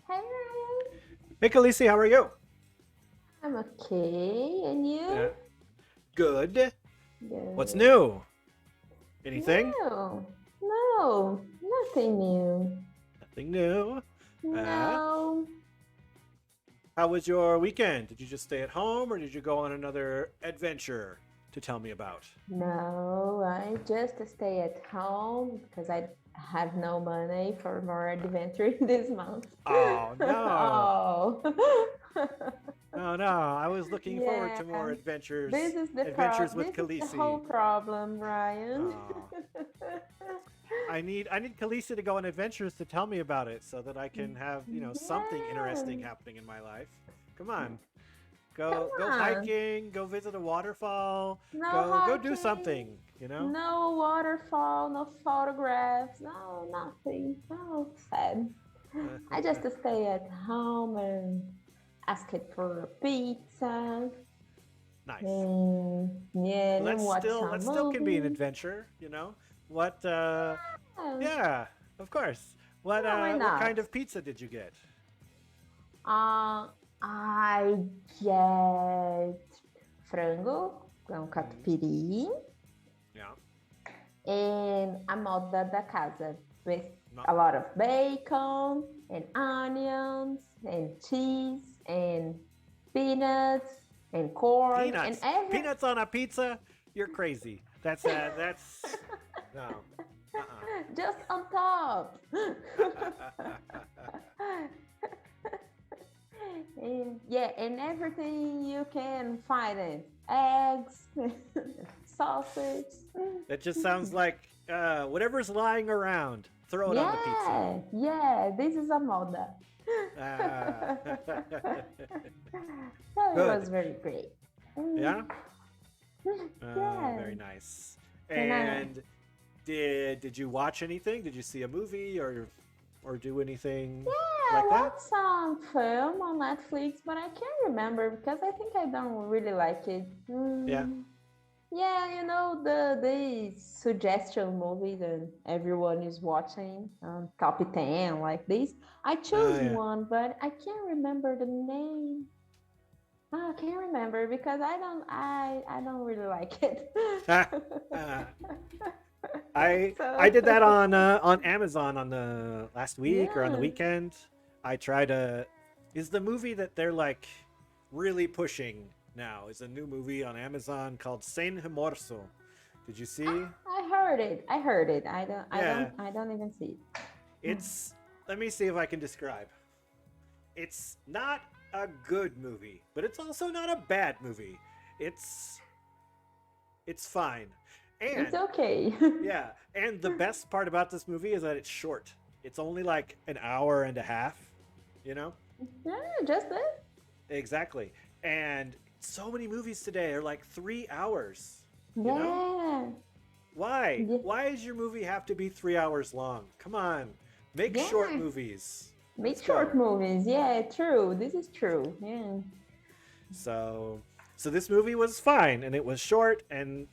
Hey Ryan, Hey, Khaleesi, how are you? I'm okay, and Yeah. you? Good. What's Good. new? Anything? No, no, nothing new. Nothing new. Uh, No, how was your weekend? Did you just stay at home or did you go on another adventure to tell me about? no, I just stay at home because I have no money for more adventure this month. Oh, no. Oh, Oh, no. I was looking forward yeah, to more this adventures. is the Adventures with this is the whole Khaleesi. problem, Ryan. Oh. I need Khaleesi to go on adventures to tell me about it so that I can have, something interesting Yeah, happening in my life. Come on. come Go on. hiking, go visit a waterfall, No go do hiking, something, you know? no waterfall, no photographs, no nothing. No sad. I just stay at home and ask it for a pizza Nice. and yeah, Well, and watch that some still can be an movies. adventure, you know? What Yeah. yeah, of course. Yeah, why What kind not? of pizza did you get? Uh, I get frango com Mm, catupiry yeah. and a moda da casa with No, a lot of bacon and onions and cheese and peanuts and corn and peanuts. every Peanuts on a pizza? You're crazy. That's no. Uh-uh. just on top. And yeah, and everything you can find it. Eggs, sausage. It just sounds like whatever's lying around, throw it on the pizza. Yeah, yeah, this is a moda. Ah. So it was Good. very great. Mm, Yeah. yeah, Very nice. and And did you watch anything? Did you see a movie or do anything yeah, I like that? watched some film on Netflix, but I can't remember because I think I don't really like it. Yeah. Yeah, you know the suggestion movie that everyone is watching, top 10 like this. I Oh chose yeah. one, but I can't remember the name. I can't remember because I don't really like it. I So did that on Amazon on the last week or on the yeah. weekend. I tried to is the movie that they're like really pushing now is a new movie on Amazon called Sen Himorso. Did you see? I heard it. I heard it. Yeah, I don't even see it. it's let me see if I can describe. It's not a good movie, but it's also not a bad movie. It's it's fine. It's And okay. yeah, and the best part about this movie is that it's short. It's only like an hour and a half, you know? Yeah, just it. Exactly. And so many movies today are like 3 hours, you know? Yeah. Why? Yeah. Why does your movie have to be 3 hours long? Come on. Make short Yeah. movies. Make Let's short go. movies. Yeah, true. This is true. Yeah. So this movie was fine and it was short and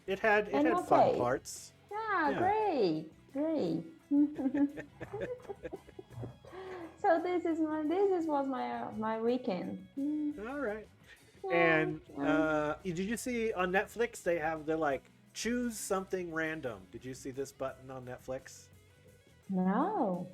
it And had fun okay. parts. Yeah, Yeah. great. Great. So this is was my weekend. All right. Yeah. And did you see on Netflix they have the like choose something random? Did you see this button on Netflix? No.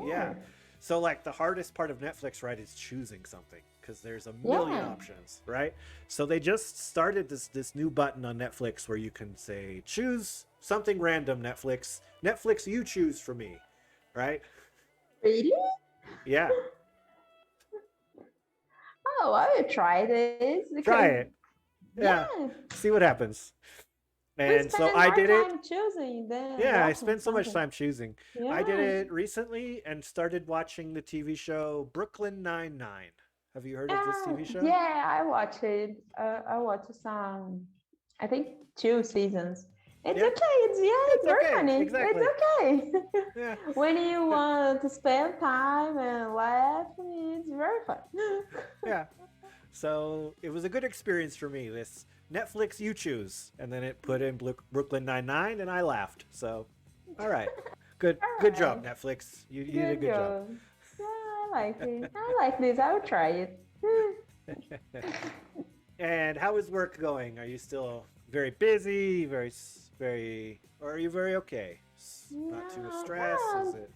Yeah. Where? So like the hardest part of Netflix, right, is choosing something because there's a million Yeah. options, right? So they just started this new button on Netflix where you can say choose something random Netflix. Netflix you choose for me, right? Really? Yeah. Oh, I will try this because Try it. Yeah. yeah, See what happens. we And so spend I more did it. time choosing than Yeah, I watching spent so much something. time choosing. I did Yeah. it recently and started watching the TV show Brooklyn Nine-Nine. Have you heard of this Yeah, TV show? yeah, I watched it. I watched some, I think 2 seasons. It's Yeah, okay. It's yeah, it's it's very okay. funny. It's Exactly. okay. Yeah. When you want to spend time and laugh, it's very fun. Yeah. So it was a good experience for me. This Netflix you choose, and then it put in Brooklyn Nine-Nine, and I laughed. So, all right, good All job right. Netflix. You did a Good good job. job. I like it. I like this. I'll try it. And how is work going? Are you still very busy, very, or are you very okay? Not too Yeah, stressed? Is well, it?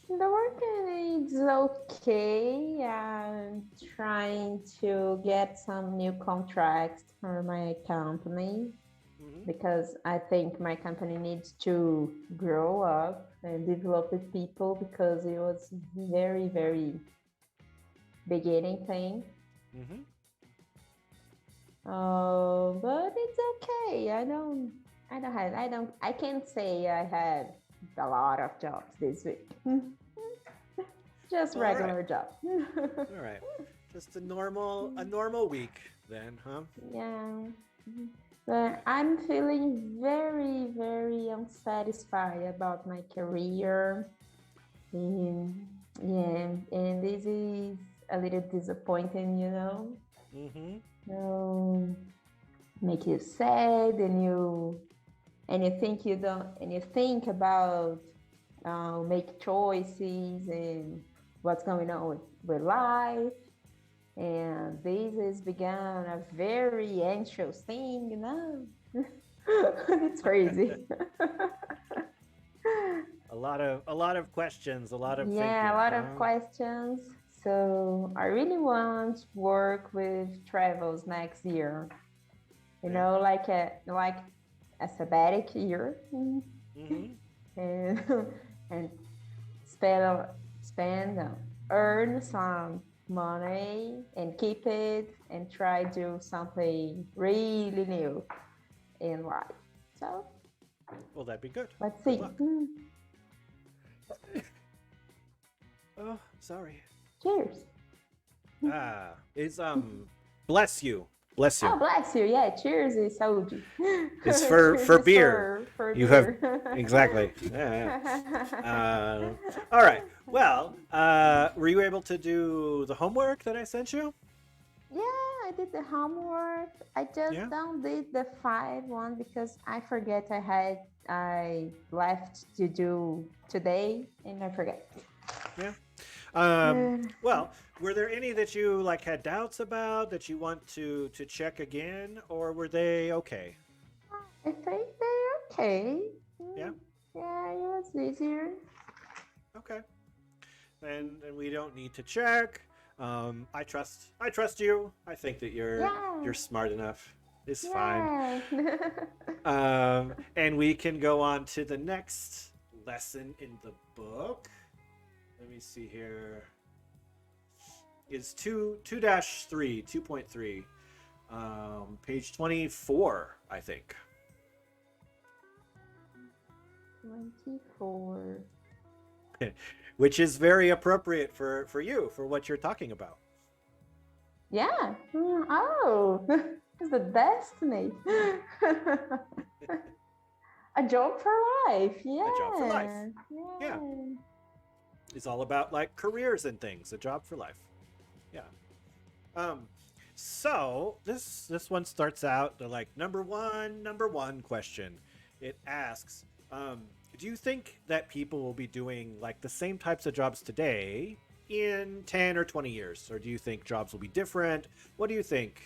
the working is okay. I'm trying to get some new contracts for my company Hmm. because I think my company needs to grow up and develop with people because it was very, very beginning thing. Hmm. But it's okay. I can't say I had a lot of jobs this week. Just All right, regular job. all right. Just a normal week then, huh? Yeah. But I'm feeling very, very unsatisfied about my career. And yeah, and this is a little disappointing, you know. Mm-hmm. So make you sad and you think about make choices and what's going on with life. And this has begun a very anxious thing, you know. It's crazy. A lot of questions, a lot of Yeah, a thinking, lot of huh? questions. So I really want to work with travels next year. You Yeah. know, like a sabbatic year, Mm-hmm. and and spend spend earn some money and keep it and try to do something really new in life. So Well, that'd be good. let's Good see. luck. Oh, sorry. Cheers. Is bless you, bless you. Oh, bless you. Yeah, cheers is saúde. Is for Cheers is beer. for You have beer. exactly. Yeah. All right. Well, were you able to do the homework that I sent you? Yeah, I did the homework. I just Yeah. don't did the 5 one because I forget I left to do today and I forget. Yeah. Uh, Well, were there any that you like had doubts about that you want to check again, or were they okay? I think they're okay. Yeah. Yeah, it was easier. Okay. Then we don't need to check. I trust you. I think that you're Yeah, smart enough. It's fine. yeah. And we can go on to the next lesson in the book. Let me see here. It's 2-3, 2.3, page 24, I think. 24. Which is very appropriate for you for what you're talking about. Yeah. Oh, it's the destiny. A job for life. A job for life. Yeah. Yeah, Yeah. it's all about like careers and things. A job for life. Yeah. Um, so this one starts out the like number one question. It asks, do you think that people will be doing like the same types of jobs today in 10 or 20 years, or do you think jobs will be different? What do you think?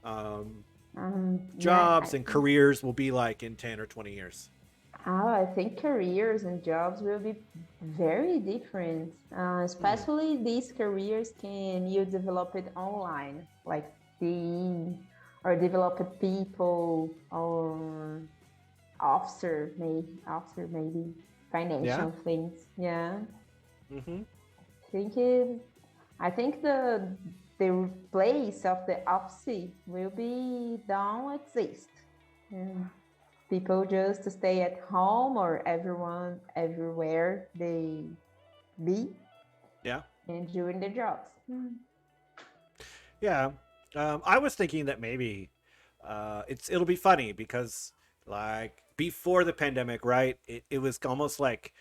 Um, Yeah, jobs and careers will be like in 10 or 20 years? I think careers and jobs will be very different. Hmm. Especially these careers can you develop it online, like the or develop people or officer maybe Yeah. financial things. Yeah, Mm-hmm. think it. I think the place of the office will be don't exist. And people just stay at home or everyone everywhere they be Yeah. and doing their jobs. Yeah. I was thinking that maybe it'll be funny because like before the pandemic, right? It was almost like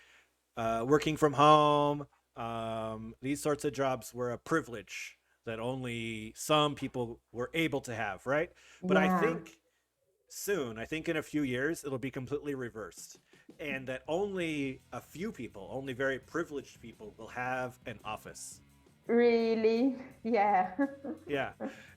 working from home. These sorts of jobs were a privilege that only some people were able to have, right? But I Yeah, think soon, I think in a few years, it'll be completely reversed. And that only a few people, only very privileged people, will have an office. Really? Yeah. Yeah,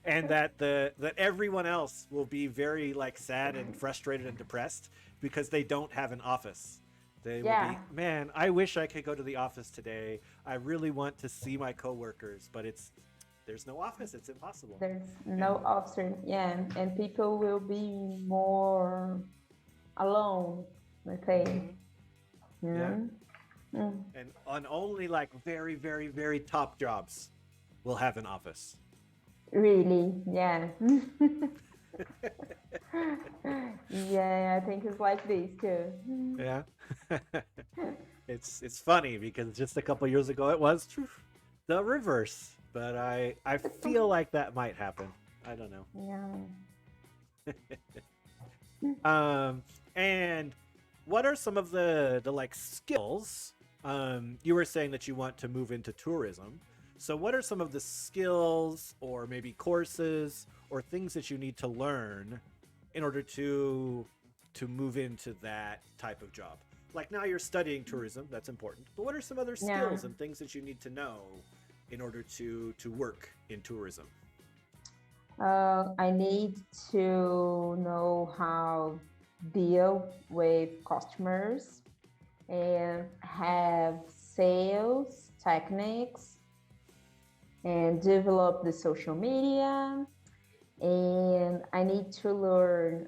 and that that everyone else will be very like sad and frustrated and depressed because they don't have an office. They will Yeah. be, man, I wish I could go to the office today. I really want to see my coworkers, but it's there's no office. It's impossible. There's no And option. Yeah, and people will be more alone, I think. mhm, yeah, Mm. Mm. and on only like very, very, very top jobs will have an office. Really? Yeah. Yeah, I think it's like this too. Yeah. It's funny because just a couple years ago it was the reverse, but I feel like that might happen. I don't know. Yeah. Um, and what are some of the like skills? You were saying that you want to move into tourism. So what are some of the skills or maybe courses or things that you need to learn in order to move into that type of job? Like now you're studying tourism, that's important. But what are some other Yeah. skills and things that you need to know in order to work in tourism? I need to know how deal with customers and have sales techniques and develop the social media. And I need to learn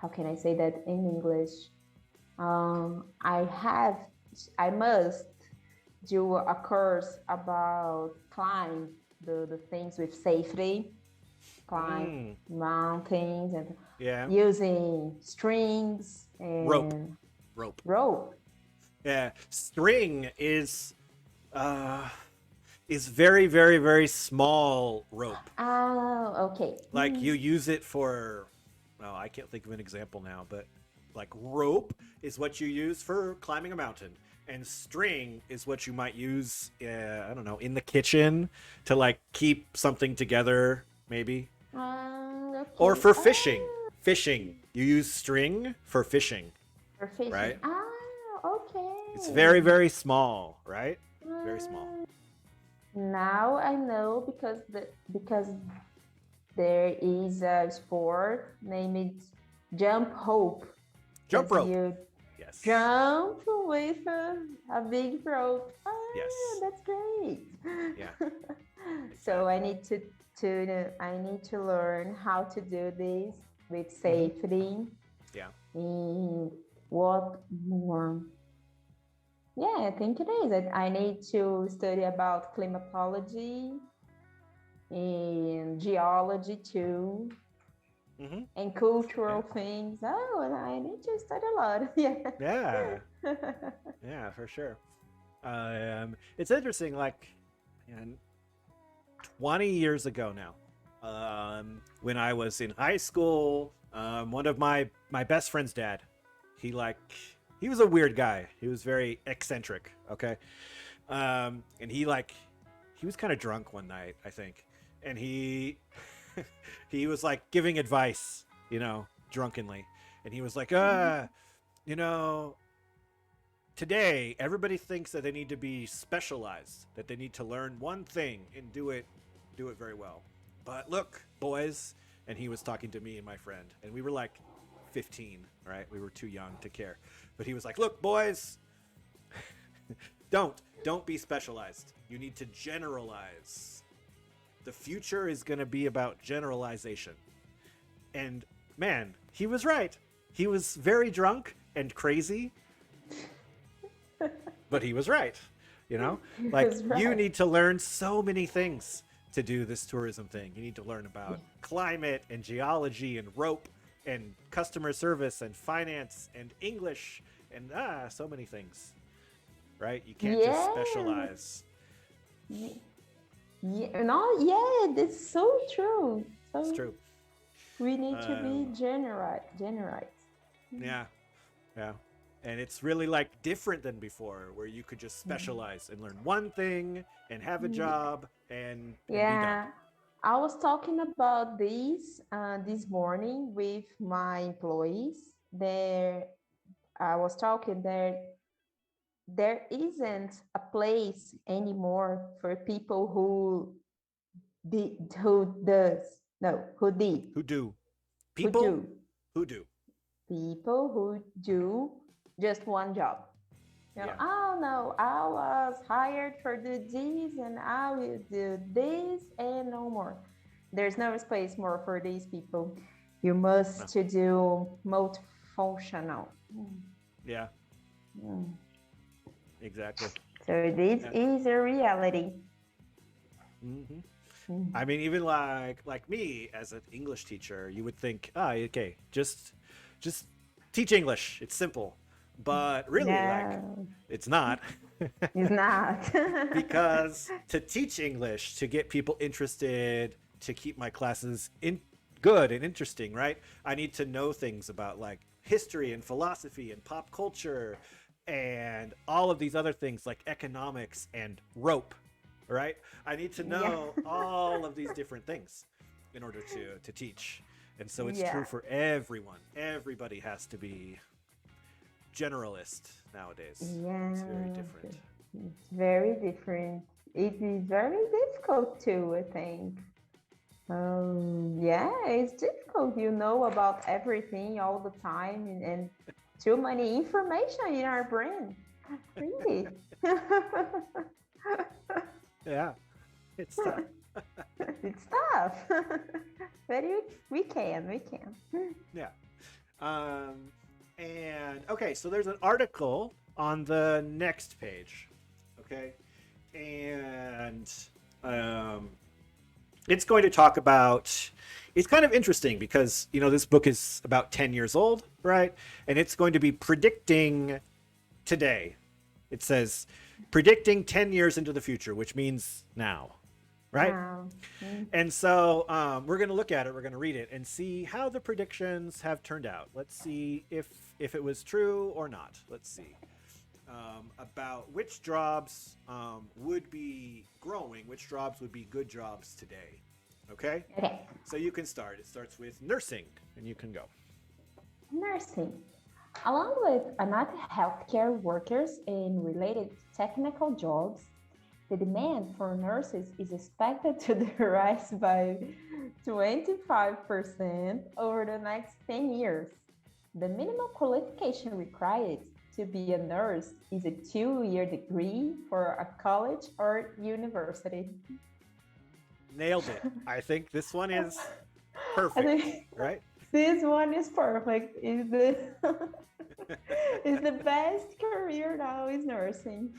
how can I say that in English? I have I must do a course about climb the things with safety, climb Mm, mountains and yeah. using strings Rope. and Rope. rope. Yeah. String uh is very, very, very small rope. Oh, okay. Like you use it for, well, I can't think of an example now, but like rope is what you use for climbing a mountain, and string is what you might use, I don't know, in the kitchen to like keep something together, maybe, or Okay. for fishing. Fishing, you use string for fishing, For fishing. right? It's very, Okay. very small, right? Very small. Ah, now I know because there is a sport named jump rope Jump that rope. you Yes. jump with a big rope. Ah, Yes. that's great. Yeah. So I Exactly. need I need to learn how to do this with Mm-hmm. safety. Yeah. And what more? Yeah, I think it is. I need to study about climatology and geology too, Mm-hmm. and Yeah. cultural things. Oh, and I need to study a lot. Yeah. Yeah. Yeah, for sure. It's interesting. Like, and 20 years ago now, when I was in high school, one of my best friend's dad, he like he was a weird guy. He was very eccentric. Okay, and he was kind of drunk one night, I think, and he was like giving advice, drunkenly, and he was like, you know, today everybody thinks that they need to be specialized, that they need to learn one thing and do it very well. But look, boys, and he was talking to me and my friend, and we were like 15, right? We were too young to care. But he was like, "Look, boys, don't be specialized. You need to generalize. The future is going to be about generalization." And man, he was right. He was very drunk and crazy, but he was right. You know, He like was you right. need to learn so many things to do this tourism thing. You need to learn Yeah. about climate and geology and rope and customer service and finance and English and so many things, right? You can't just Yeah. specialize. Yeah. Yeah. No, yeah, that's so true. It's So true. we need to be Um, generous. yeah, yeah. And it's really like different than before, where you could just specialize and learn one thing and have a job and be done. Yeah, I was talking about this this morning with my employees. There, I was talking there. there isn't a place anymore for people who does no who did Who do? who People do who do. people who do just one job. Yeah. Oh no, I was hired for do this and I will do this and no more. There's no space more for these people. You No. must to do multifunctional. Yeah. Mm. Exactly. So this Yeah. is a reality. hmm Mm. I mean, even like me as an English teacher, you would think, okay, just teach English. It's simple, but really, like, No, it's not. it's not. Because to teach English, to get people interested, to keep my classes in good and interesting, right? I need to know things about like history and philosophy and pop culture and all of these other things like economics and rope, right? I need to Yeah. know all of these different things in order to teach. And so it's true Yeah. for everyone. Everybody has to be generalist nowadays. It's very Yeah. different. It's very different. It is very difficult too, I think. Yeah, it's difficult. You know about everything all the time and too many information in our brain. Really. Yeah, it's tough. It's tough. But we can. Yeah. Um, and okay, so there's an article on the next page. Okay. And um, it's going to talk about. It's kind of interesting because, this book is about 10 years old, right? And it's going to be predicting today. It says predicting 10 years into the future, which means now, right? Now, And so we're going to look at it. We're going to read it and see how the predictions have turned out. Let's see if it was true or not. Let's see about which jobs would be growing, which jobs would be good jobs today. Okay, okay. so you can start. It starts with nursing, and you can go. Nursing. Along with another healthcare workers and related technical jobs, the demand for nurses is expected to rise by 25% over the next 10 years. The minimum qualification required to be a nurse is a 2-year degree for a college or university. Nailed it. I think this one is I perfect, think right? this one is perfect. Is the is the best career now is nursing.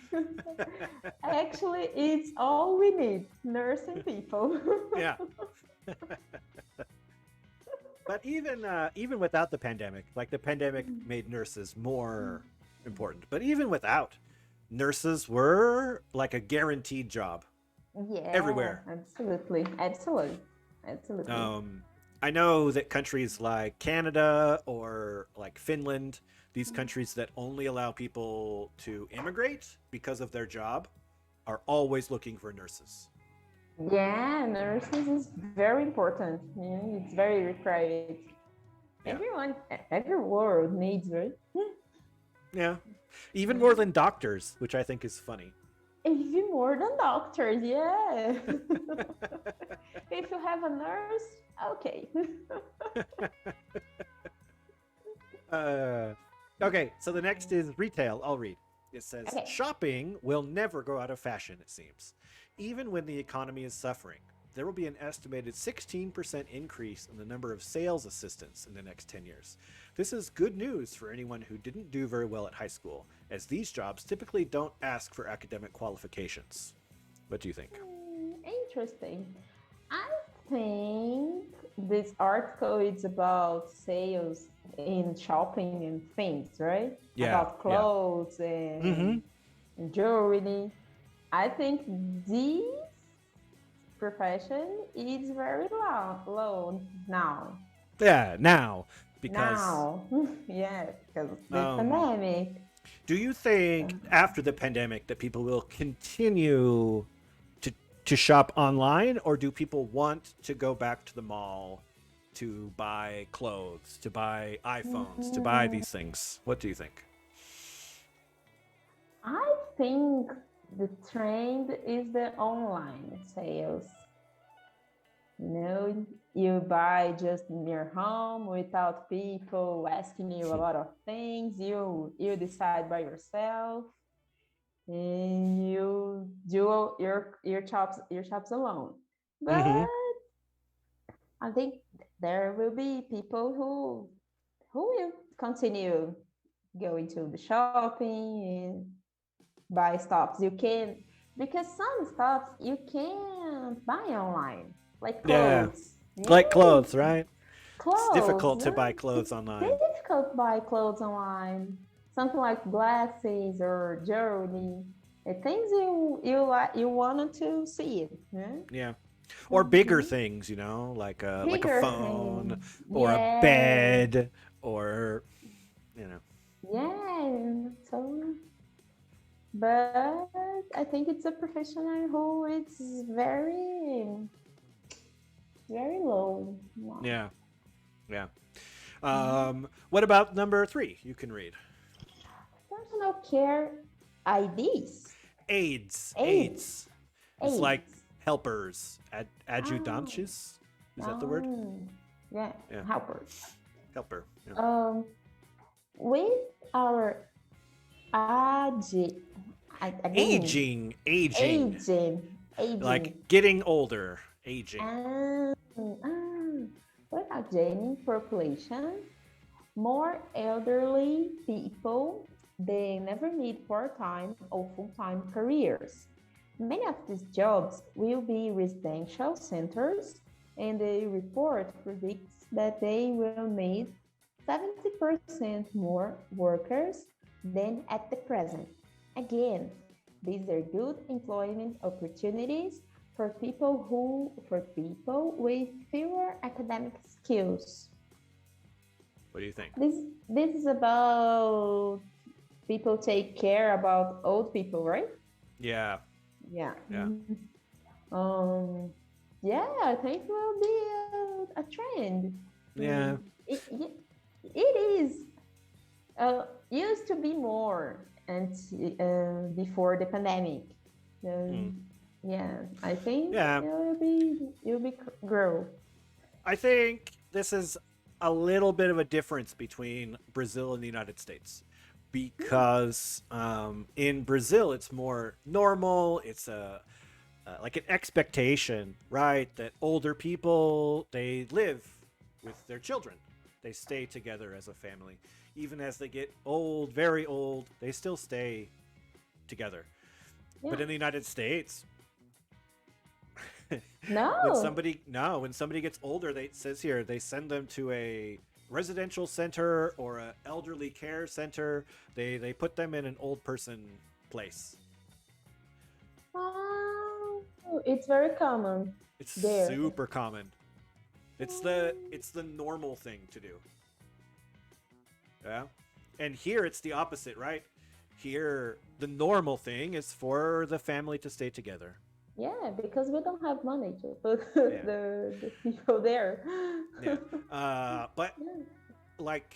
Actually, it's all we need, nursing people. Yeah. But even without the pandemic, like the pandemic made nurses more important. But even without, nurses were like a guaranteed job Yeah, everywhere. absolutely, absolutely, absolutely. Um, I know that countries like Canada or like Finland, these countries that only allow people to immigrate because of their job, are always looking for nurses. Yeah, nurses is very important. Yeah, it's very required. Yeah, Everyone, every world needs it. yeah, even more than doctors, which I think is funny. Even more than doctors, yeah. If you have a nurse, okay. uh, okay, so the next is retail. I'll read. It says Okay. shopping will never go out of fashion, it seems. Even when the economy is suffering, there will be an estimated 16% increase in the number of sales assistants in the next 10 years. This is good news for anyone who didn't do very well at high school, as these jobs typically don't ask for academic qualifications. What do you think? Interesting. I think this article is about sales in shopping and things, right? Yeah, About yeah. clothes Mm-hmm. and jewelry. I think this profession is very low now. Yeah, now, because Now, yeah, because of the um, pandemic. do you think after the pandemic that people will continue to to shop online, or do people want to go back to the mall to buy clothes, to buy iPhones, to buy Mm, these things? What do you think? I think the trend is the online sales. You know, you buy just in your home without people asking you a lot of things. You decide by yourself, and you do your chops alone. Mm-hmm. But I think there will be people who will continue going to the shopping and buy stuff. You can, because some stuff you can't buy online, like Yeah, clothes. like Yeah, clothes, right? It's clothes. difficult to buy clothes It's online. difficult to buy clothes online. Something like glasses or jewelry. Things you wanted to see it. Yeah? Yeah. Or bigger Mhm. things, like a Bigger phone thing. or a Yeah. bed or you know. Yeah. So, but I think it's a professional who it's very, very low. Wow. Yeah. Yeah. What about number 3? You can read. Personal care IDs. Aids. AIDS. Aids. It's like AIDS. helpers. Oh, Adjutantes. Is that the word? oh, yeah, Yeah. helpers. Helper. Yeah. Um, with our age, again, Aging. Aging. aging, Like aging. getting older. Aging. Um, with aging population, more elderly people, they never need part-time or full-time careers. Many of these jobs will be residential centers, and the report predicts that they will need 70% more workers than at the present. Again, these are good employment opportunities for people with fewer academic skills. What do you think? This this is about people take care about old people, right? Yeah. Yeah. Yeah. Yeah, I think will be a trend. Yeah. It is used to be more and before the pandemic. Mm. Um, yeah, I think Yeah. it will be grow. I think this is a little bit of a difference between Brazil and the United States because in Brazil it's more normal. It's like an expectation, right? That older people they live with their children, they stay together as a family. Even as they get old, very old, they still stay together. Yeah. But in the United States, when No. somebody no when somebody gets older, they it says here they send them to a residential center or a elderly care center. They put them in an old person place. Oh, it's very common It's there. super common. It's the normal thing to do. Yeah. And here it's the opposite, right? Here the normal thing is for the family to stay together. Yeah, because we don't have money to put Yeah. the people there. Yeah. But Yeah. like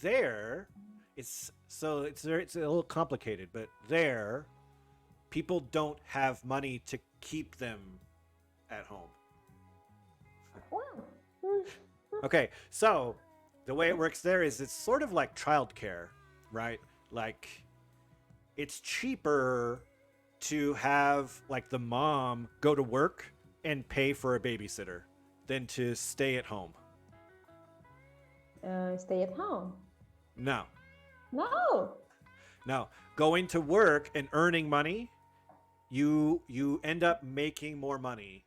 there, it's a little complicated, but there people don't have money to keep them at home. Wow. Okay, so the way it works there is it's sort of like childcare, right? Like it's cheaper to have like the mom go to work and pay for a babysitter than to stay at home. Stay at home. No, No. no, going to work and earning money, you end up making more money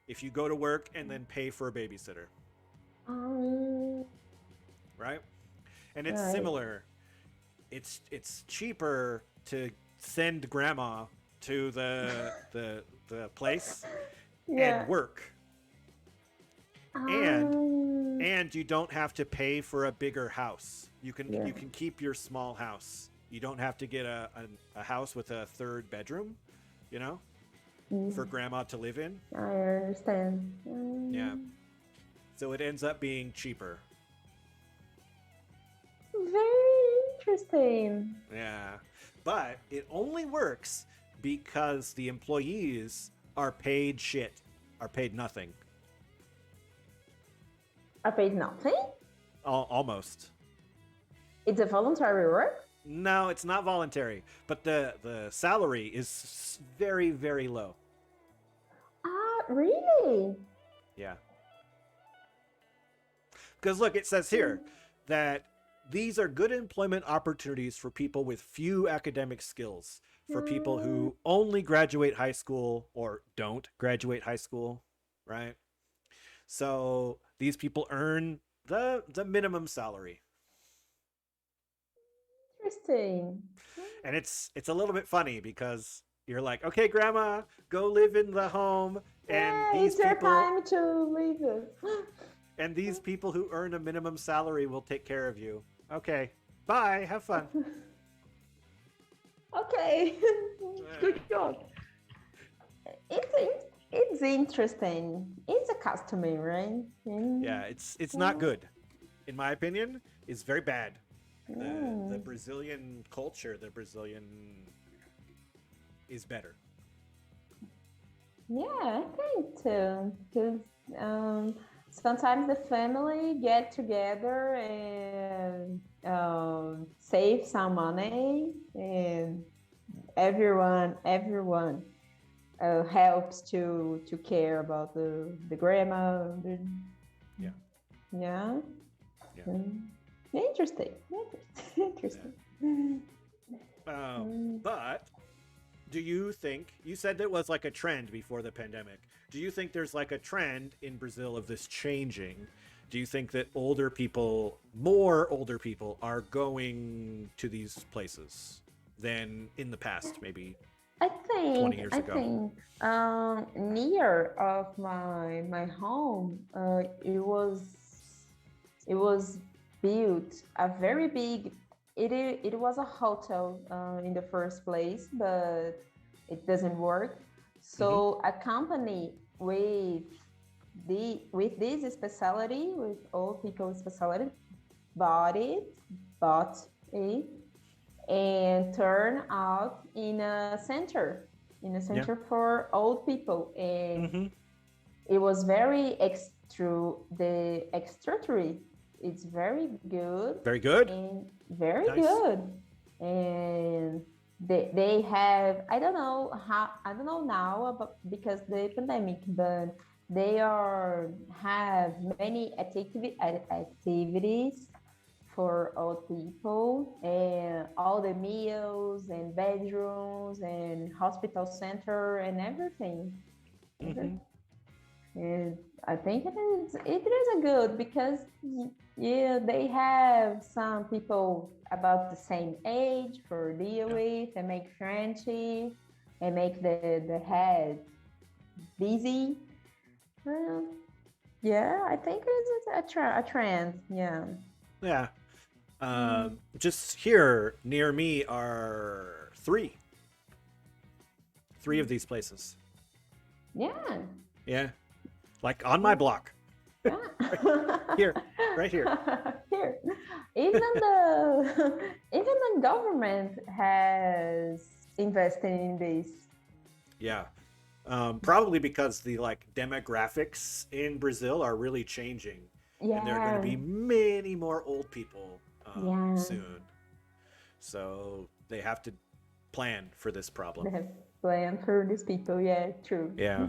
if you go to work and then pay for a babysitter, Um. right? And it's Right. similar. It's cheaper to send grandma to the place and Yeah. work, and Um. and you don't have to pay for a bigger house. You can Yeah. you can keep your small house. You don't have to get a house with a third bedroom, you know, for Mm, grandma to live in. I understand. Yeah. So it ends up being cheaper. Very interesting. Yeah. But it only works because the employees are paid shit, are paid nothing. I paid nothing. Almost. It's a voluntary work. No, it's not voluntary, but the salary is very, very low. Ah, really? Yeah. Because look, it says here that these are good employment opportunities for people with few academic skills, for people who only graduate high school or don't graduate high school, right? So these people earn the minimum salary. Interesting. And it's a little bit funny because you're like, okay, grandma, go live in the home, and Yeah, these it's your people time to leave it. and these people who earn a minimum salary will take care of you. Okay, bye, have fun. Okay, good job. It's interesting. It's a customary, right? Yeah, it's not good, in my opinion. It's very bad. The Mm. Brazilian culture, the Brazilian is better. Yeah, I think too. Because sometimes the family get together and save some money, and everyone helps to care about the grandma. Yeah. Yeah. Yeah. Interesting. Interesting. But do you think, you said that was like a trend before the pandemic? Do you think there's like a trend in Brazil of this changing? Do you think that more older people are going to these places than in the past, maybe I 20 think years I ago? think near of my home, it was built a very big. It was a hotel in the first place, but it doesn't work. Mm-hmm. So a company with this specialty, with old people specialty, bought it, bought it, and turn out in a Yeah. center for old people, and Mm-hmm. it was very extraordinary. It's very good Very good. and very Nice. good, and they have, I don't know now about because the pandemic, but they are have many activities for old people, and all the meals and bedrooms and hospital center and everything. Mm-hmm. And I think it is a good because yeah, they have some people about the same age for deal Yeah. with and make friendship and make the head busy. Well, yeah, I think it's a trend. Yeah. Yeah. Mm. Just here near me are three of these places. Yeah. Yeah, like on my block. Yeah. Here, right here. Here. Even the even the government has invested in this. Yeah, probably because the like demographics in Brazil are really changing, and there are going to Yeah. be many more old people Yeah. soon. So they have to plan for this problem. They have planned for these people. Yeah, true. Yeah.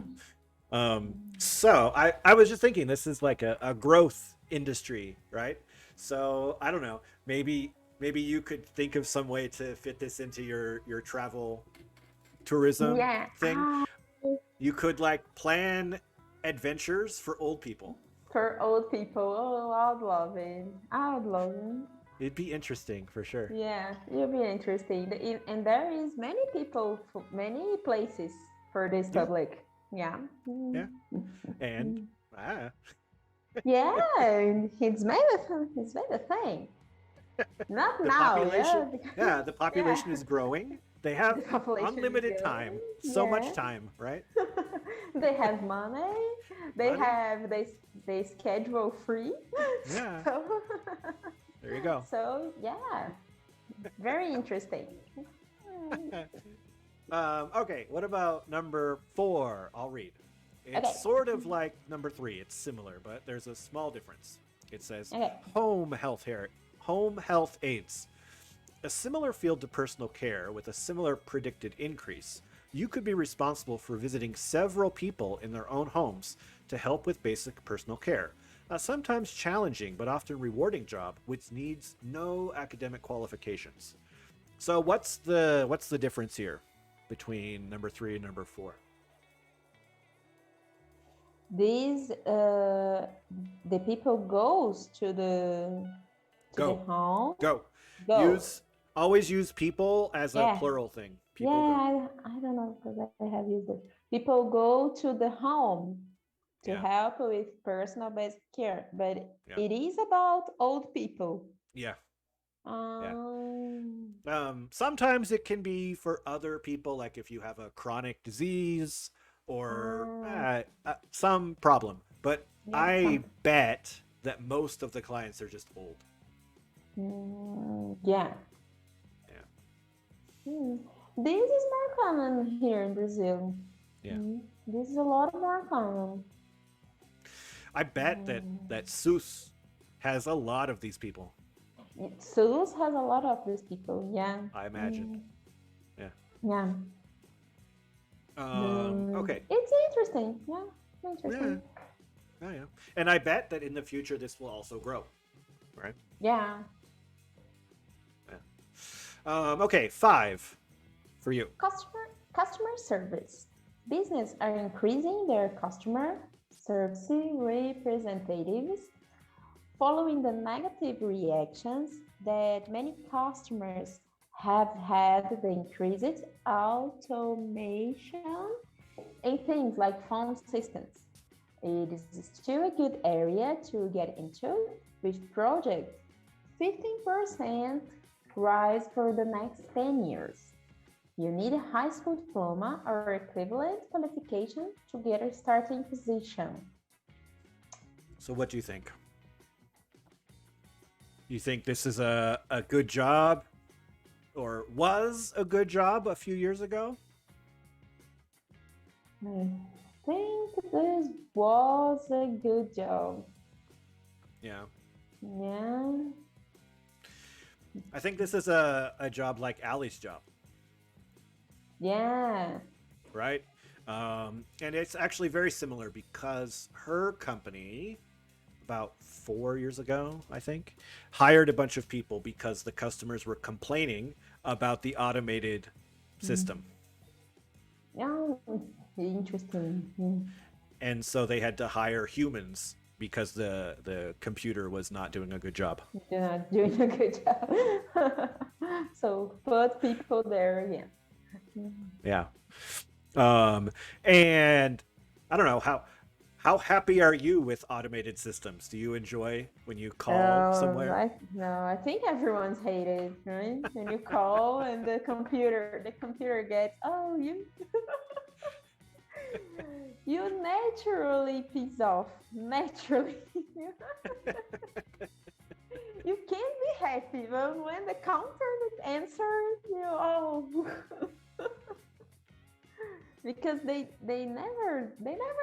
So I was just thinking this is like a growth industry, right? So I don't know. Maybe you could think of some way to fit this into your travel tourism Yeah. thing. You could like plan adventures for old people. For old people. Oh, I'd love it. I would love it. It'd be interesting for sure. Yeah, it'll be interesting. And there is many people, many places for this Yeah. public. Yeah. Yeah. And yeah, it's made a thing. Not the now, population, yeah. the population Yeah. is growing. They have The population unlimited is time, growing. so much Yeah. time, right? They have money. They Money? have they schedule free. Yeah. So, There you go. so yeah, very interesting. Okay, what about number 4? I'll read. It's Okay. sort of like number 3. It's similar, but there's a small difference. It says Okay. home health aides. A similar field to personal care with a similar predicted increase. You could be responsible for visiting several people in their own homes to help with basic personal care. A sometimes challenging but often rewarding job which needs no academic qualifications. So what's the difference here between number 3 and number 4? These the people goes to the Go. home. Go. Go. Always use people as a Yeah. plural thing. Yeah, People go. I don't know because I have used it. People go to the home to Yeah. help with personal basic care, but Yeah. it is about old people. Yeah. Yeah. Um, Sometimes it can be for other people, like if you have a chronic disease or some problem. But yeah, I bet that most of the clients are just old. yeah. Yeah. This is more common here in Brazil. Yeah. This is a lot more common. I bet that SUS has a lot of these people. SUS has a lot of these people. Yeah. I imagine. Yeah. Yeah. Okay. It's interesting. Yeah. Interesting. Yeah. Oh, yeah. And I bet that in the future this will also grow. Right? Yeah. Yeah. Okay, 5 for you. Customer service. Businesses are increasing their customer service representatives following the negative reactions that many customers have had the increased automation in things like phone systems. It is still a good area to get into with project 15% rise for the next 10 years. You need a high school diploma or equivalent qualification to get a starting position. So what do you think? You think this is a good job or was a good job a few years ago? I think this was a good job. Yeah. Yeah. I think this is a job like Allie's job. Yeah. Right? And it's actually very similar because her company, about 4 years ago, I think, hired a bunch of people because the customers were complaining about the automated system. Yeah. Interesting. And so they had to hire humans because the computer was not doing a good job. You're not doing a good job. So put people there again. Yeah. And I don't know how happy are you with automated systems? Do you enjoy when you call somewhere? I think everyone's hated, right? When you call and the computer gets, oh, you naturally piss off. Naturally. You can't be happy, but when the counter answers, oh. Because they never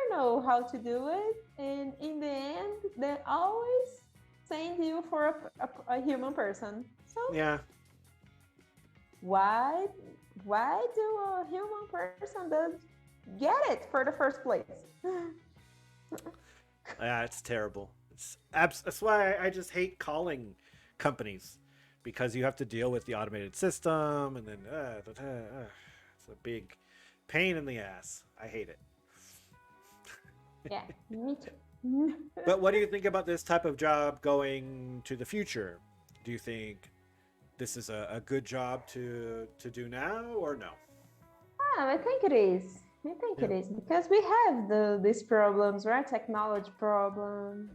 know how to do it, and in the end they always send you for a human person. So Yeah. why do a human person does get it for the first place? Yeah, it's terrible. That's why I just hate calling companies, because you have to deal with the automated system, and then it's a big pain in the ass. I hate it. Yeah, me too. But what do you think about this type of job going to the future? Do you think this is a good job to do now, or no? I think it is. It is because we have these problems, right? Technology problems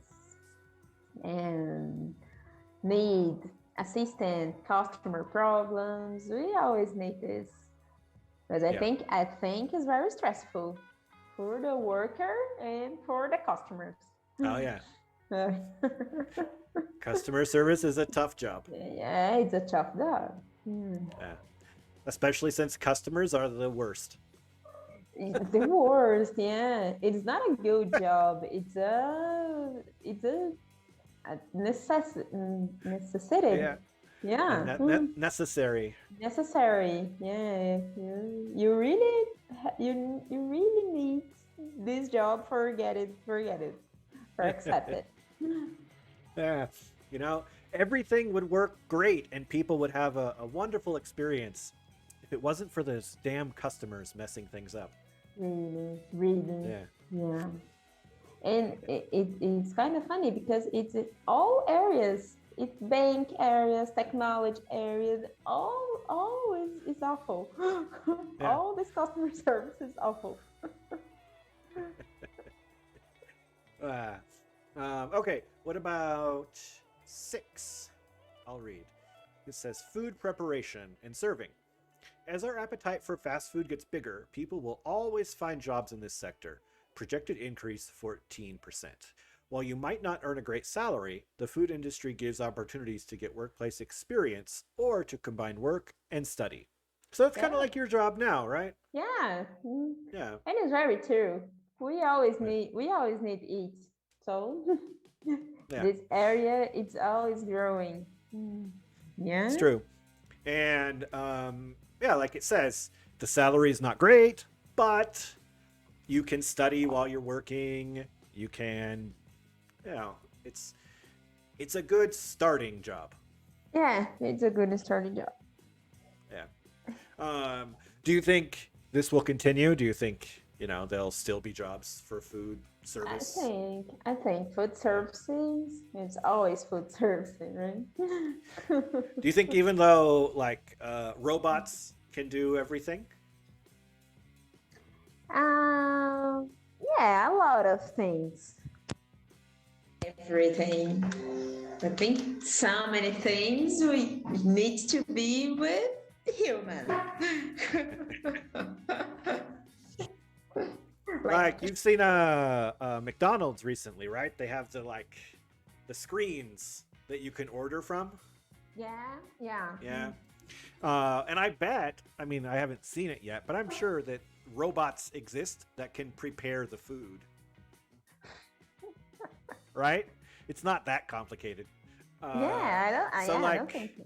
and need assistant customer problems. We always need this. But I think it's very stressful for the worker and for the customers. Oh yeah. Customer service is a tough job. Yeah, it's a tough job. Yeah. especially since customers are the worst. The worst, yeah. It's not a good job. It's a necessity. Yeah, Yeah. necessary. Necessary. Yeah. You really you really need this job. Forget it. Forget it. Or accept it. Yeah, you know, everything would work great and people would have a wonderful experience if it wasn't for those damn customers messing things up. Really, really. Yeah. Yeah. And it's kind of funny because it's all areas. It's bank areas, technology areas, all is awful. Yeah. All this customer service is awful. Uh, okay, what about 6? I'll read. It says food preparation and serving. As our appetite for fast food gets bigger, people will always find jobs in this sector. Projected increase 14%. While you might not earn a great salary, the food industry gives opportunities to get workplace experience or to combine work and study. So it's kind of Yeah. like your job now, right? Yeah. Yeah. And it's very true. We always need to eat. So Yeah, this area it's always growing. Mm. it's Yeah. true. And yeah, like it says, the salary is not great, but you can study while you're working. You can, you know, it's a good starting job. Yeah, it's a good starting job. Yeah. Do you think this will continue? Do you think there'll still be jobs for food I service? think I think food Yeah. services it's always food servicing, right? Do you think even though like robots can do everything? um yeah, a lot of things. Everything. I think so many things we need to be with human. Like Like you've seen McDonald's recently, right? They have the screens that you can order from. yeah, yeah. Yeah. And I bet, I mean, I haven't seen it yet, but I'm sure that robots exist that can prepare the food, right? It's not that complicated. Yeah, So, I don't think like, so.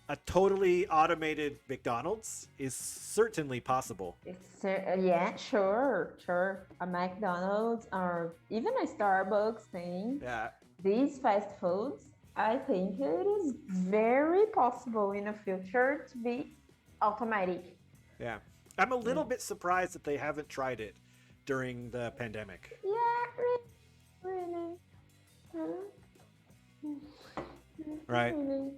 a totally automated McDonald's is certainly possible. It's yeah, sure, sure. A McDonald's or even a Starbucks thing. Yeah. These fast foods, I think it is very possible in the future to be automatic. Yeah. I'm a Mm. little bit surprised that they haven't tried it during the pandemic, Yeah, really, really, right? really.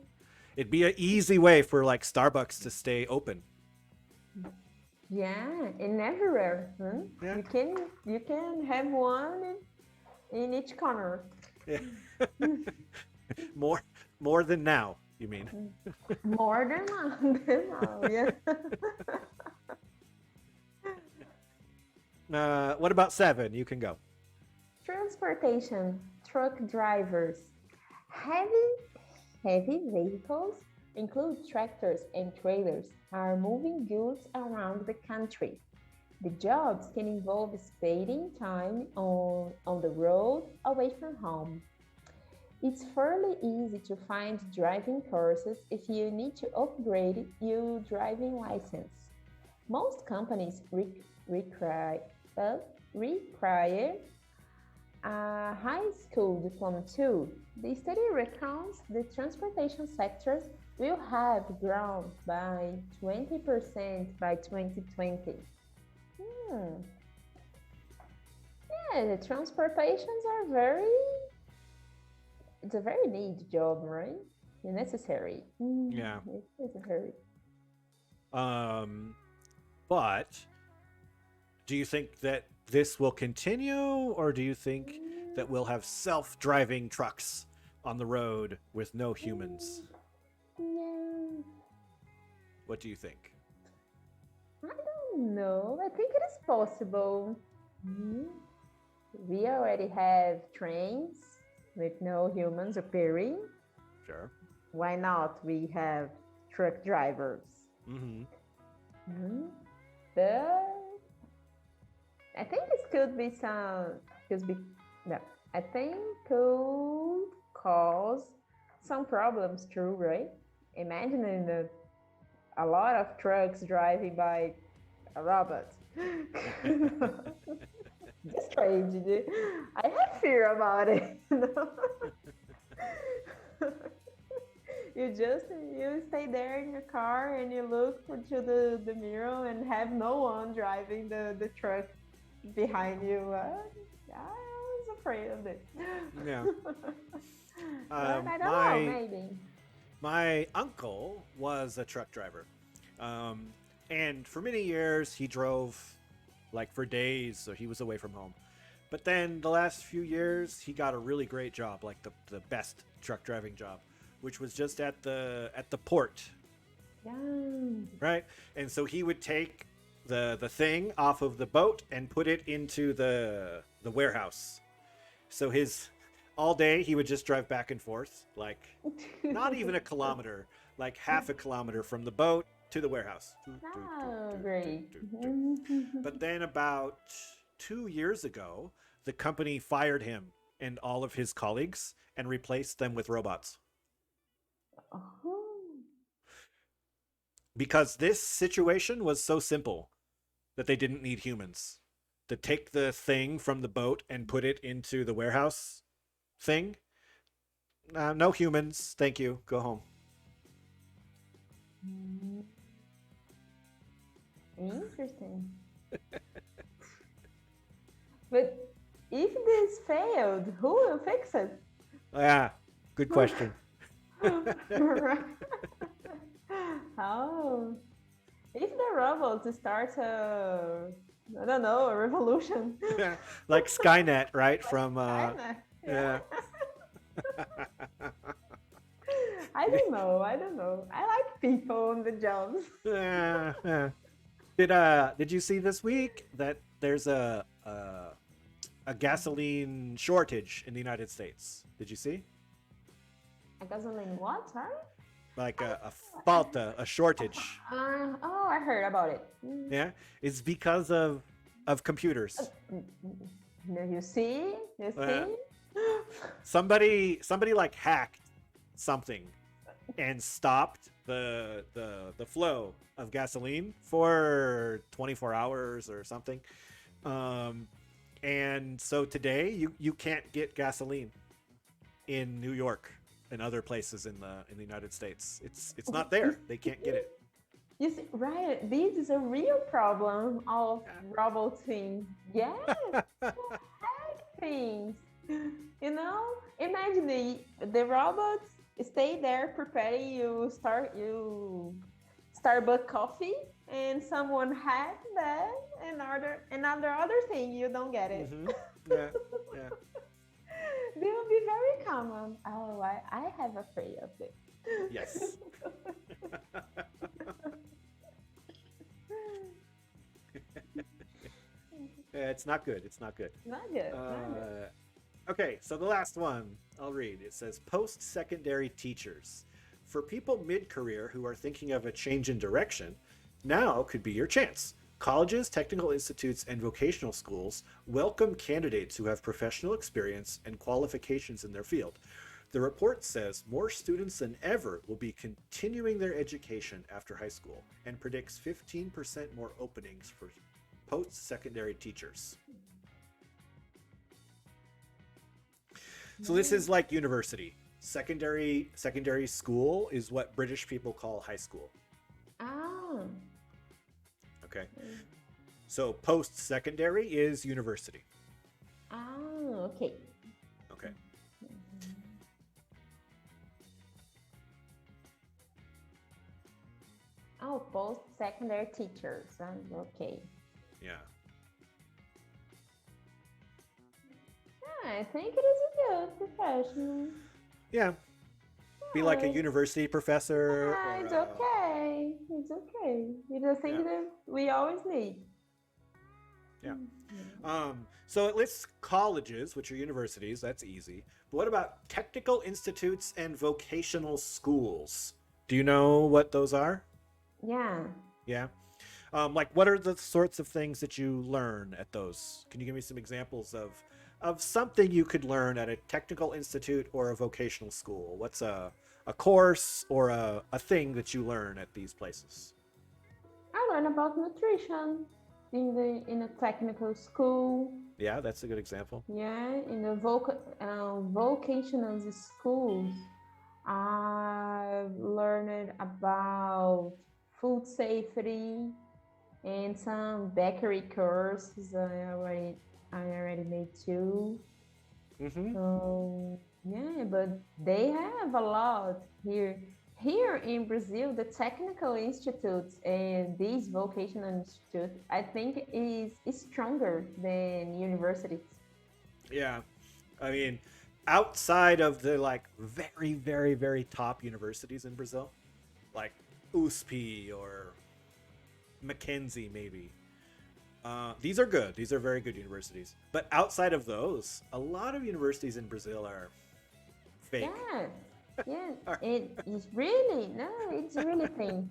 It'd be an easy way for like Starbucks to stay open. Yeah, and everywhere. Hmm? Yeah. You can have one in each corner. Yeah. more more than now, you mean? More than one, than now, yeah. What about 7? You can go. Transportation, truck drivers. Heavy, heavy vehicles include tractors and trailers are moving goods around the country. The jobs can involve spending time on the road away from home. It's fairly easy to find driving courses if you need to upgrade your driving license. Most companies require, well, require a high school diploma too. The study reckons the transportation sectors will have grown by 20% by 2020. Hmm. Yeah, the transportations are it's a very neat job, right? Necessary. Yeah. It's necessary. Um, but do you think that this will continue, or do you think that we'll have self-driving trucks on the road with no humans? Yeah, What do you think? I don't know. I think it is possible. Mhm. We already have trains with no humans appearing. Sure. Why not? We have truck drivers. Mm-hmm. Mhm. The I think it could be could be no. I think could cause some problems too, right? Imagining a lot of trucks driving by a robot. Just tragedy. I have fear about it. You stay there in your car and you look into the mirror and have no one driving the truck behind you. I was afraid of it. Yeah. But I don't know, My maybe. my uncle was a truck driver, um, and for many years he drove like for days, so he was away from home. But then the last few years he got a really great job, like the best truck driving job, which was just at the port, Yeah. right? And so he would take the thing off of the boat and put it into the warehouse. So his all day he would just drive back and forth, like not even a kilometer, like half a kilometer from the boat to the warehouse. Oh, great. But then about 2 years ago, the company fired him and all of his colleagues and replaced them with robots. Oh. Because this situation was so simple that they didn't need humans to take the thing from the boat and put it into the warehouse thing. No humans, thank you, go home. Interesting. But if this failed, who will fix it? Yeah, good question. Oh, if the robots start I don't know, a revolution. Like Skynet, right? From China. yeah. I don't know. I like people on the jobs. Yeah. Did you see this week that there's a gasoline shortage in the United States? Did you see? A gasoline what? Sorry? Like a falta, a shortage. Oh, I heard about it. Yeah, it's because of computers. You see? You Uh, see? somebody like hacked something and stopped the flow of gasoline for 24 hours or something. And so today you can't get gasoline in New York and other places in the United States. It's not there. They can't get it. You see, right? This is a real problem of roboting. Yes, hack things. You know, imagine the robots stay there preparing you Starbucks coffee, and someone hack that and another other thing you don't get it. Mm-hmm. Yeah, yeah. They will be very common. Oh, I have afraid of it. Yes. It's not good. It's not good. Not good. Not good. Okay, so the last one I'll read. It says post-secondary teachers. For people mid-career who are thinking of a change in direction, now could be your chance. Colleges, technical institutes, and vocational schools welcome candidates who have professional experience and qualifications in their field. The report says more students than ever will be continuing their education after high school and predicts 15% more openings for post-secondary teachers. So this is like university. Secondary school is what British people call high school. Oh. Okay. So post-secondary is university. Oh, okay. Okay. Oh, post-secondary teachers. Okay. Yeah. I think it is a good profession. Yeah. Be like a university professor. Or It's okay. It's okay. It's a thing that we always need. Yeah. So it lists colleges, which are universities. That's easy. But what about technical institutes and vocational schools? Do you know what those are? Yeah. Yeah. Like, what are the sorts of things that you learn at those? Can you give me some examples of something you could learn at a technical institute or a vocational school? What's a course or a thing that you learn at these places? I learned about nutrition in a technical school. Yeah, that's a good example. Yeah, in the vocational schools, I've learned about food safety and some bakery courses. I already made too. Mm-hmm. So yeah, but they have a lot here. Here in Brazil, the technical institutes and these vocational institutes, I think, is stronger than universities. Yeah, I mean, outside of the like very, very, very top universities in Brazil, like USP or Mackenzie, maybe. These are good. These are very good universities. But outside of those, a lot of universities in Brazil are fake. Yeah, yeah, it's really no, it's really thing.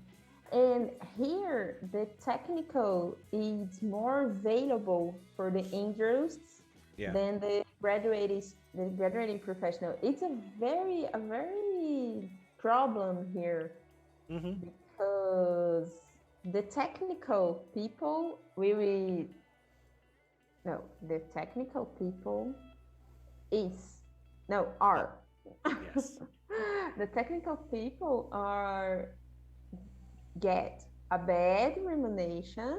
And here, the technical is more available for the interests Yeah. than the graduating professional. It's a very problem here Mm-hmm. because the technical people really no, the technical people is no Uh, are yes. the technical people are get a bad remuneration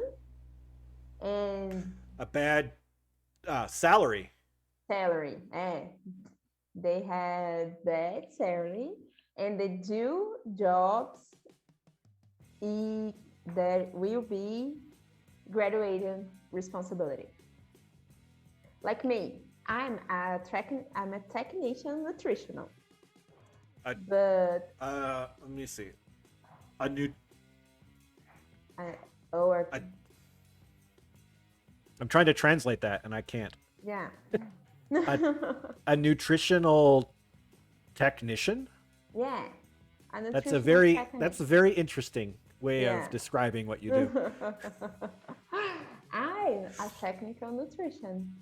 and A bad salary. salary. They had bad salary and they do jobs that will be graduating responsibility. Like me, I'm a technician nutritional, A, but let me see. A new. I, or A, I'm trying to translate that and I can't. yeah. A, a nutritional technician. Yeah, a That's a nutritional very that's a technician. very interesting way of Yeah. describing what you do. I'm a technical nutrition,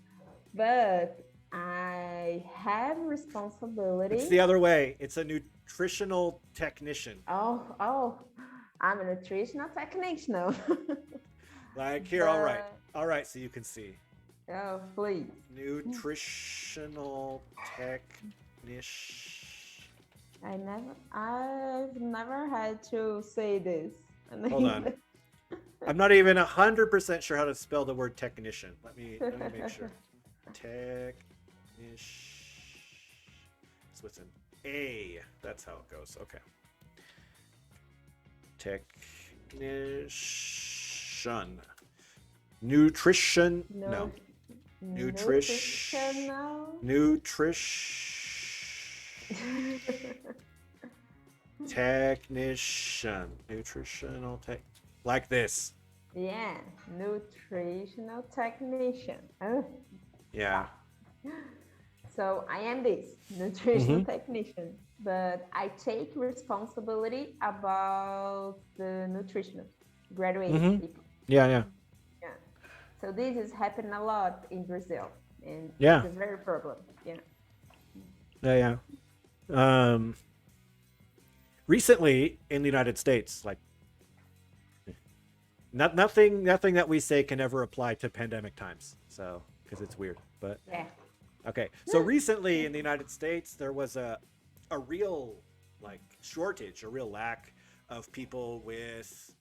but I have It's responsibility. the other way. It's a nutritional technician. Oh, I'm a nutritional technician. Like here, But all right, so you can see oh, please. nutritional technician. I've never had to say this. I Hold mean, on, I'm not even 100% sure how to spell the word technician. Let me make sure. Technician. It's with an A. That's how it goes. Okay. Technician. Nutrition. no No. Nutrition. nutritional. Technician. Nutritional tech. Like this. Yeah, nutritional technician. Oh, Yeah. wow. So I am this nutritional Mm-hmm. technician, but I take responsibility about the nutritional graduating Mm-hmm. people. Yeah, yeah. Yeah. So this is happening a lot in Brazil, and it's Yeah. a very problem. Yeah. Yeah, yeah. Recently in the United States, like nothing that we say can ever apply to pandemic times. So, because it's weird. But Yeah. okay. So recently in the United States, there was a real like shortage, a real lack of people with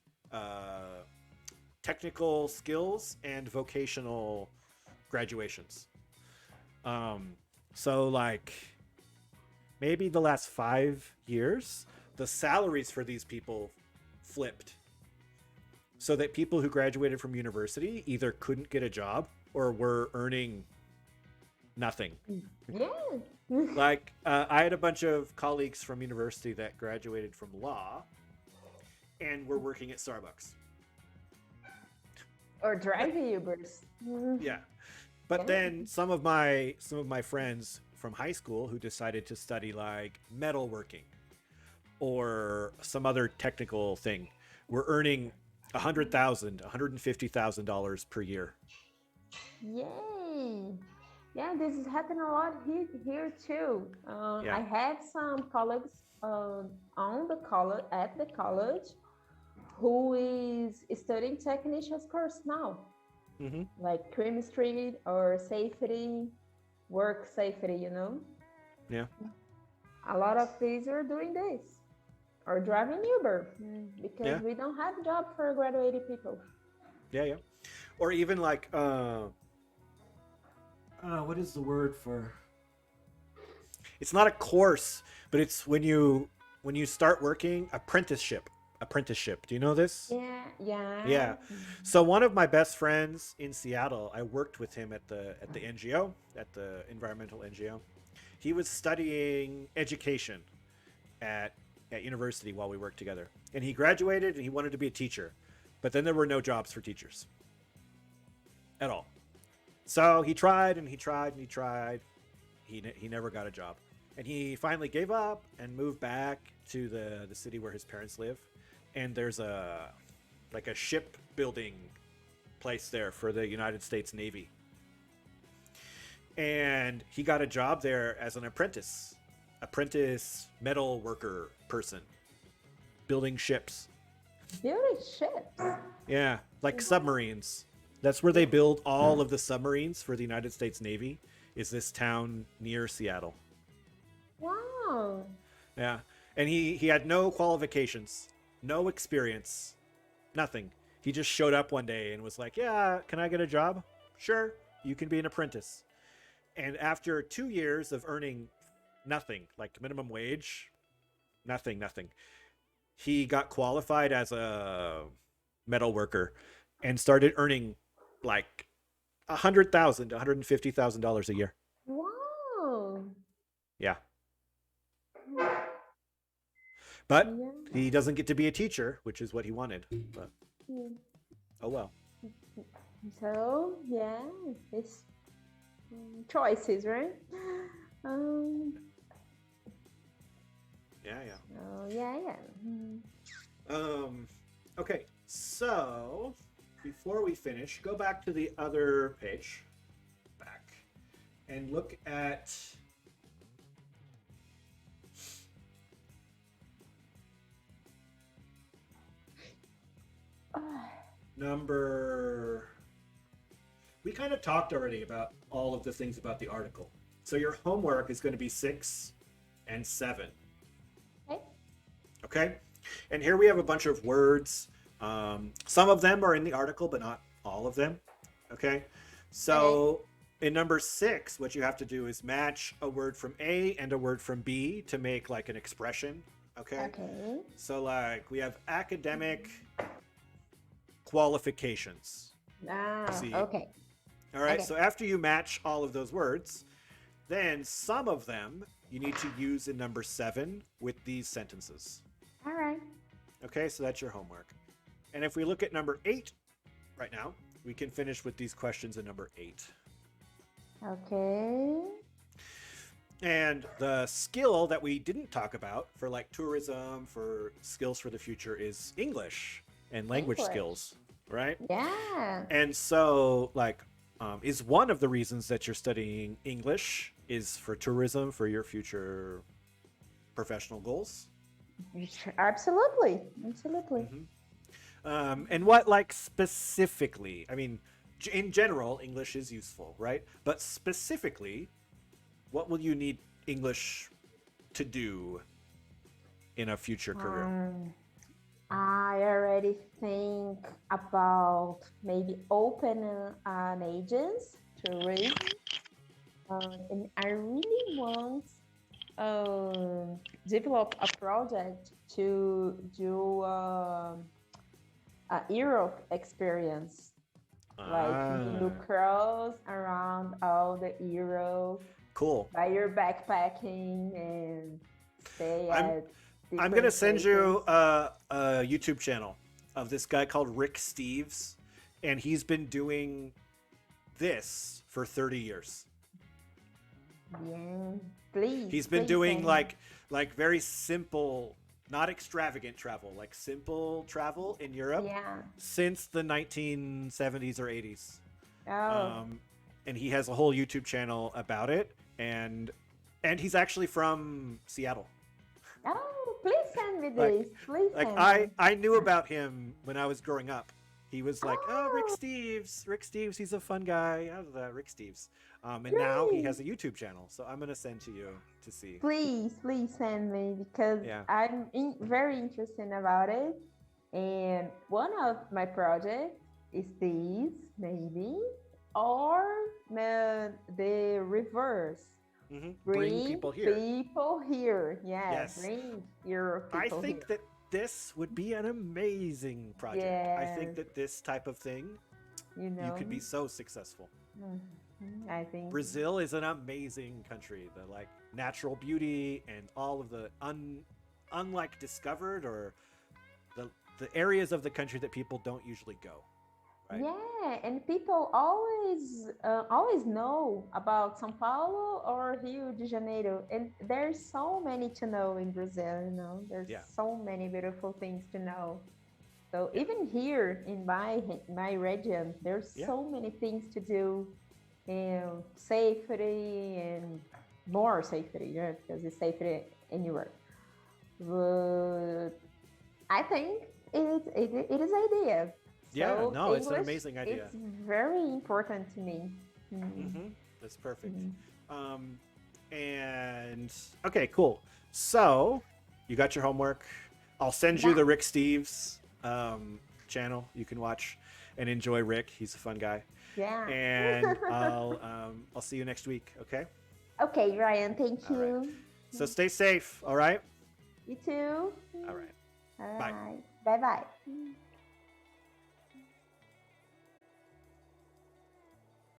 technical skills and vocational graduations. So like maybe the last 5 years, the salaries for these people flipped so that people who graduated from university either couldn't get a job or were earning nothing. Yeah. Like I had a bunch of colleagues from university that graduated from law and were working at Starbucks. Or driving Ubers. Yeah. But then some of my friends from high school who decided to study like metalworking or some other technical thing were earning $150,000 per year. Yay! Yeah, this is happening a lot here too. Yeah. I have some colleagues on the college at the college who is studying technician's course now, Mm-hmm. like chemistry or safety, work safety. Yeah. A lot of these are doing this or driving Uber because Yeah. we don't have job for graduated people. Yeah. Yeah. Or even like, what is the word for? It's not a course, but it's when you start working, apprenticeship. Apprenticeship. Do you know this? Yeah, yeah. Yeah. So one of my best friends in Seattle, I worked with him at the NGO, at the environmental NGO. He was studying education at at university while we worked together. And he graduated and he wanted to be a teacher. But then there were no jobs for teachers at all. So he tried and he tried and he tried. He never got a job. And he finally gave up and moved back to the city where his parents live. And there's a shipbuilding place there for the United States Navy. And he got a job there as an apprentice metal worker person, building ships. Building ships. Yeah, like submarines. That's where they build all of the submarines for the United States Navy. Is this town near Seattle? Wow. Yeah, and he had no qualifications, no experience, nothing. He just showed up one day and was like, "Yeah, can I get a job? Sure, you can be an apprentice." And after 2 years of earning nothing, like minimum wage, nothing, he got qualified as a metal worker and started earning like $100,000, $150,000 a year. Wow. Yeah, but Yeah. he doesn't get to be a teacher, which is what he wanted. But oh well. So yeah, it's choices, right? Um. Yeah, yeah. Oh yeah, yeah. Okay, so before we finish, go back to the other page, back, and look at number. We kind of talked already about all of the things about the article. So your homework is going to be 6 and 7. Okay. Okay? And here we have a bunch of words. Some of them are in the article, but not all of them. Okay? So in number 6, what you have to do is match a word from A and a word from B to make like an expression. Okay? Okay. So like we have academic qualifications. See? Okay. All right, Okay. so after you match all of those words, then some of them you need to use in number 7 with these sentences. All right. Okay, so that's your homework. And if we look at number 8 right now, we can finish with these questions in number 8. Okay. And the skill that we didn't talk about for like tourism, for skills for the future is English and language English. skills, right? Yeah. And so like is one of the reasons that you're studying English is for tourism, for your future professional goals? Absolutely. Absolutely. And what, like, specifically? I mean, in general, English is useful, right? But specifically, what will you need English to do in a future career? I already think about maybe open an agency to raise, and I really want develop a project to do a Europe experience, like you cross around all the Europe. Cool. By your backpacking and stay at. I'm gonna send you a YouTube channel of this guy called Rick Steves, and he's been doing this for 30 years. Yeah, please. He's been doing like very simple not extravagant travel, like simple travel in Europe Yeah. since the 1970s or 80s. Oh. Um, and he has a whole YouTube channel about it, and he's actually from Seattle. Oh, please send me Like this. Please like send I me. I knew about him when I was growing up. He was like, oh, Oh, Rick Steves, he's a fun guy. How's that, Rick Steves? And now he great. has a YouTube channel, so I'm gonna send to you to see. Please send me because Yeah, very interested about it. And one of my projects is this, maybe, or the reverse. bring Bring people here. people here. Yeah, Yes, bring your I people think here. that this would be an amazing project. I think Yes, that this type of thing, you you know. could be so successful. I think. Brazil is an amazing country. The like natural beauty and all of the unlike discovered or the the areas of the country that people don't usually go, right? Yeah, and people always know about São Paulo or Rio de Janeiro, and there's so many to know in Brazil. You know, there's Yeah, so many beautiful things to know. So yeah, even here in my region, there's yeah, so many things to do, safety and more safety, yeah, because it's safety anywhere. But I think it is idea. yeah. So No, it's an English, amazing idea. it's very important to me. Mm. That's perfect. Mm. Um, and okay, cool. So you got your homework. I'll send you Yeah. the Rick Steves channel. You can watch and enjoy Rick. He's a fun guy. Yeah. And I'll see you next week. Okay. Okay, Ryan, thank All right. you. So stay safe. All right. You too. All right. All Bye. right. Bye bye.